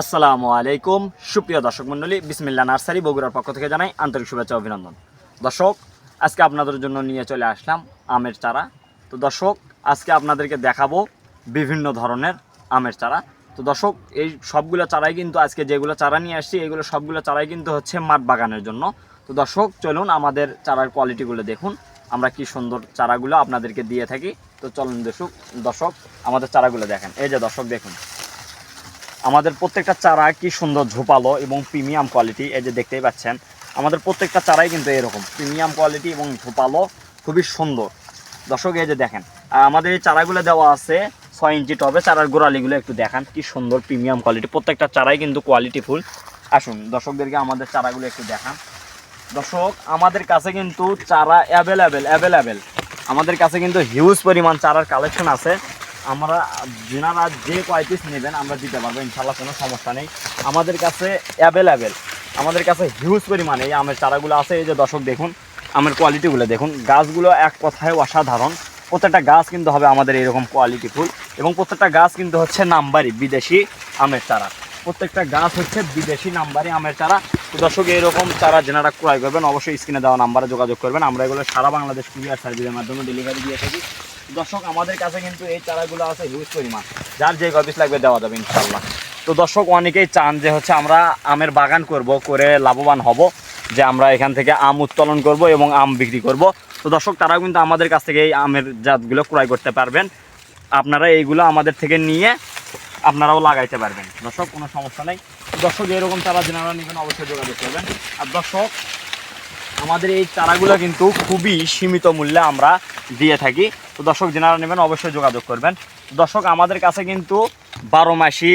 আসসালামু আলাইকুম সুপ্রিয় দর্শক মণ্ডলী, বিসমিল্লাহ নার্সারি বগুড়ার পক্ষ থেকে জানাই আন্তরিক শুভেচ্ছা অভিনন্দন। দর্শক, আজকে আপনাদের জন্য নিয়ে চলে আসলাম আমের চারা। তো দর্শক, আজকে আপনাদেরকে দেখাবো বিভিন্ন ধরনের আমের চারা। তো দর্শক, এই সবগুলো চারাই কিন্তু আজকে যেগুলো চারা নিয়ে আসছি এগুলো সবগুলো চারাই কিন্তু হচ্ছে মাঠ বাগানের জন্য। তো দর্শক, চলুন আমাদের চারার কোয়ালিটিগুলো দেখুন, আমরা কি সুন্দর চারাগুলো আপনাদেরকে দিয়ে থাকি। তো চলুন দর্শক আমাদের চারাগুলো দেখেন। এই যে দর্শক দেখুন, আমাদের প্রত্যেকটা চারা কি সুন্দর ঝোপালো এবং প্রিমিয়াম কোয়ালিটি। এই যে দেখতেই পাচ্ছেন, আমাদের প্রত্যেকটা চারাই কিন্তু এরকম প্রিমিয়াম কোয়ালিটি এবং ঝোপালো, খুবই সুন্দর। দর্শক, এই যে দেখেন, আমাদের এই চারাগুলো দেওয়া আছে 6 ইঞ্চি টবে। চারার গোড়ালিগুলো একটু দেখান, কি সুন্দর প্রিমিয়াম কোয়ালিটি, প্রত্যেকটা চারাই কিন্তু কোয়ালিটিফুল। আসুন দর্শকদেরকে আমাদের চারাগুলো একটু দেখান। দর্শক, আমাদের কাছে কিন্তু চারা অ্যাভেলেবেল আমাদের কাছে কিন্তু হিউজ পরিমাণ চারার কালেকশন আছে। আমরা যেনারা যে কয় পিস নেবেন আমরা দিতে পারবো ইনশাল্লাহ, কোনো সমস্যা নেই। আমাদের কাছে অ্যাভেলেবেল, আমাদের কাছে হিউজ পরিমাণে এই আমের চারাগুলো আছে। এই যে দর্শক দেখুন, আমের কোয়ালিটিগুলো দেখুন, গাছগুলো এক কথায় অসাধারণ। প্রত্যেকটা গাছ কিন্তু হবে আমাদের এরকম কোয়ালিটিফুল, এবং প্রত্যেকটা গাছ কিন্তু হচ্ছে নাম্বারি বিদেশি আমের চারা। প্রত্যেকটা গাছ হচ্ছে বিদেশি নাম্বারি আমের চারা। তো দর্শক, এরকম চারা যেনারা ক্রয় করবেন অবশ্যই স্ক্রিনে দেওয়া নাম্বারে যোগাযোগ করবেন। আমরা এগুলো সারা বাংলাদেশ কুরিয়ার সার্ভিসের মাধ্যমে ডেলিভারি দিয়ে থাকি। দর্শক, আমাদের কাছে কিন্তু এই চারাগুলো আছে হিউজ পরিমাণ, যার যে কয় পিস লাগবে দেওয়া যাবে ইনশাল্লাহ। তো দর্শক, অনেকেই চান যে হচ্ছে আমরা আমের বাগান করে লাভবান হব, যে আমরা এখান থেকে আম উত্তোলন করব এবং আম বিক্রি করব। তো দর্শক, তারাও কিন্তু আমাদের কাছ থেকে এই আমের জাতগুলো ক্রয় করতে পারবেন। আপনারা এইগুলো আমাদের থেকে নিয়ে আপনারাও লাগাইতে পারবেন। দর্শক, কোনো সমস্যা নেই। দর্শক, এরকম চারা যেনারা নেবেন অবশ্যই যোগাযোগ করবেন। আর দর্শক, আমাদের এই চারাগুলো কিন্তু খুবই সীমিত মূল্যে আমরা দিয়ে থাকি। তো দর্শক, যেনারা নেবেন অবশ্যই যোগাযোগ করবেন। দর্শক, আমাদের কাছে কিন্তু 12 মাসি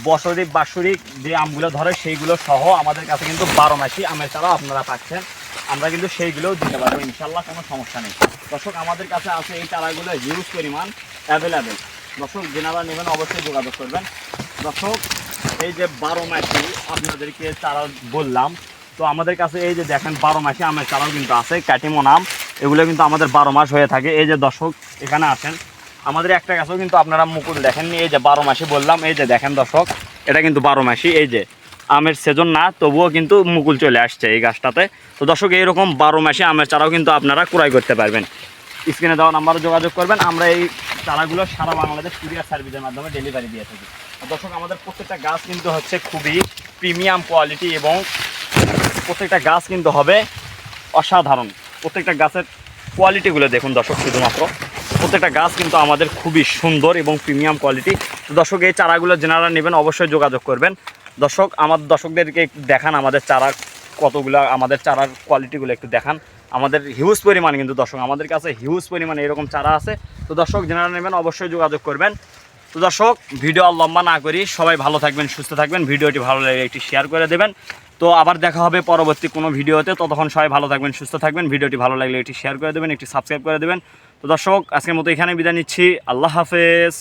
বছরিক বাৎসরিক যে আমগুলো ধরে সেইগুলো সহ আমাদের কাছে কিন্তু 12 মাসি আমের চারা আপনারা পাচ্ছেন। আমরা কিন্তু সেইগুলোও দিতে পারবো ইনশাল্লাহ, কোনো সমস্যা নেই। দর্শক, আমাদের কাছে আছে এই চারাগুলো হিউজ পরিমাণ অ্যাভেলেবেল। দর্শক, যেনারা নেবেন অবশ্যই যোগাযোগ করবেন। দর্শক, এই যে 12 মাসি আপনাদেরকে চারা বললাম, তো আমাদের কাছে এই যে দেখেন 12 মাসি আমের চারাও কিন্তু আছে, কাটিমন আম, এগুলো কিন্তু আমাদের 12 মাস হয়ে থাকে। এই যে দর্শক, এখানে আসেন, আমাদের একটা গাছও কিন্তু আপনারা মুকুল দেখেননি। এই যে 12 মাসি বললাম, এই যে দেখেন দর্শক, এটা কিন্তু 12 মাসি। এই যে আমের সিজন না, তবুও কিন্তু মুকুল চলে আসছে এই গাছটাতে। তো দর্শক, এইরকম 12 মাসি আমের চারাও কিন্তু আপনারা ক্রয় করতে পারবেন। স্ক্রিনে দেওয়া নাম্বারে যোগাযোগ করবেন। আমরা এই চারাগুলো সারা বাংলাদেশ কুরিয়ার সার্ভিসের মাধ্যমে ডেলিভারি দিয়ে থাকি। দর্শক, আমাদের প্রত্যেকটা গাছ কিন্তু হচ্ছে খুবই প্রিমিয়াম কোয়ালিটি, এবং প্রত্যেকটা গাছ কিন্তু হবে অসাধারণ। প্রত্যেকটা গাছের কোয়ালিটিগুলো দেখুন দর্শক, শুধুমাত্র প্রত্যেকটা গাছ কিন্তু আমাদের খুবই সুন্দর এবং প্রিমিয়াম কোয়ালিটি। তো দর্শক, এই চারাগুলো যেনারা নেবেন অবশ্যই যোগাযোগ করবেন। দর্শক, আমার দর্শকদেরকে দেখান আমাদের চারা কতগুলো, আমাদের চারার কোয়ালিটিগুলো একটু দেখান। আমাদের হিউজ পরিমাণ কিন্তু দর্শক, আমাদের কাছে হিউজ পরিমাণে এরকম চারা আছে। তো দর্শক, যেনারা নেবেন অবশ্যই যোগাযোগ করবেন। তো দর্শক, ভিডিও আর লম্বা না করি, সবাই ভালো থাকবেন, সুস্থ থাকবেন। ভিডিওটি ভালো লাগলে একটি শেয়ার করে দেবেন। তো আবার দেখা হবে পরবর্তী কোনো ভিডিওতে। ততক্ষণ সবাই ভালো থাকবেন, সুস্থ থাকবেন। ভিডিওটি ভালো লাগলে একটি শেয়ার করে দেবেন, একটি সাবস্ক্রাইব করে দেবেন। তো দর্শক, আজকের মতো এখানে বিদায় নিচ্ছি। আল্লাহ হাফেজ।